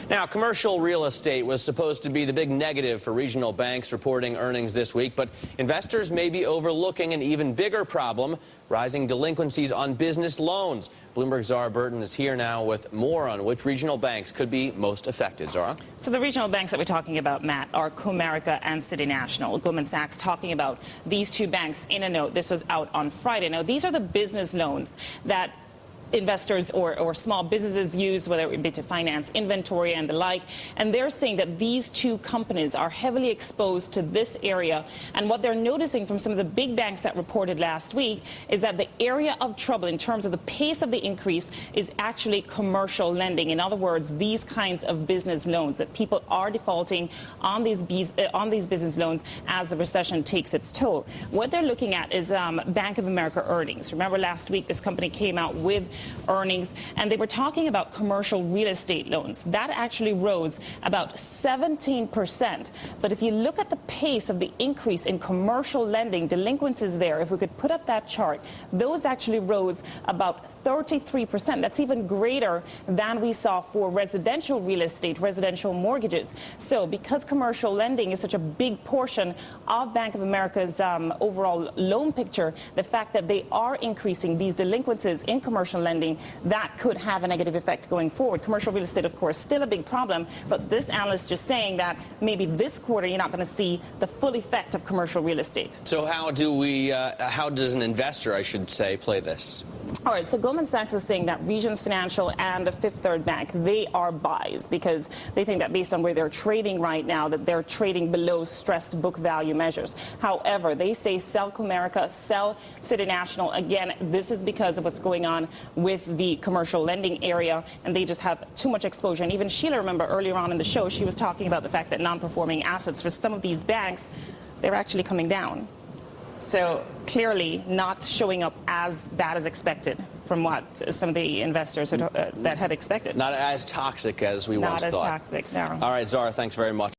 Now, commercial real estate was supposed to be the big negative for regional banks reporting earnings this week, but investors may be overlooking an even bigger problem, rising delinquencies on business loans. Bloomberg's Zara Burton is here now with more on which regional banks could be most affected. Zara? So the regional banks that we're talking about, Matt, are Comerica and City National. Goldman Sachs talking about these two banks in a note. This was out on Friday. Now, these are the business loans that investors or small businesses use, whether it be to finance inventory and the like. And they're saying that these two companies are heavily exposed to this area. And what they're noticing from some of the big banks that reported last week is that the area of trouble in terms of the pace of the increase is actually commercial lending. In other words, these kinds of business loans, that people are defaulting on these business loans as the recession takes its toll. What they're looking at is Bank of America earnings. Remember last week this company came out with earnings, and they were talking about commercial real estate loans. That actually rose about 17%. But if you look at the pace of the increase in commercial lending, delinquencies there, if we could put up that chart, those actually rose about 33%. That's even greater than we saw for residential real estate, residential mortgages. So because commercial lending is such a big portion of Bank of America's overall loan picture, the fact that they are increasing these delinquencies in commercial lending, that could have a negative effect going forward. Commercial real estate, of course, still a big problem, but this analyst just saying that maybe this quarter you're not going to see the full effect of commercial real estate. So how does an investor, I should say, play this? All right, so Goldman Sachs was saying that Regions Financial and Fifth Third Bank, they are buys because they think that based on where they're trading right now, that they're trading below stressed book value measures. However, they say sell Comerica, sell City National. Again, this is because of what's going on with the commercial lending area, and they just have too much exposure. And even Sheila, remember earlier on in the show, she was talking about the fact that non-performing assets for some of these banks, they're actually coming down. So clearly not showing up as bad as expected from what some of the investors that had expected. Not as toxic as we once thought. Not as toxic, no. All right, Zara, thanks very much.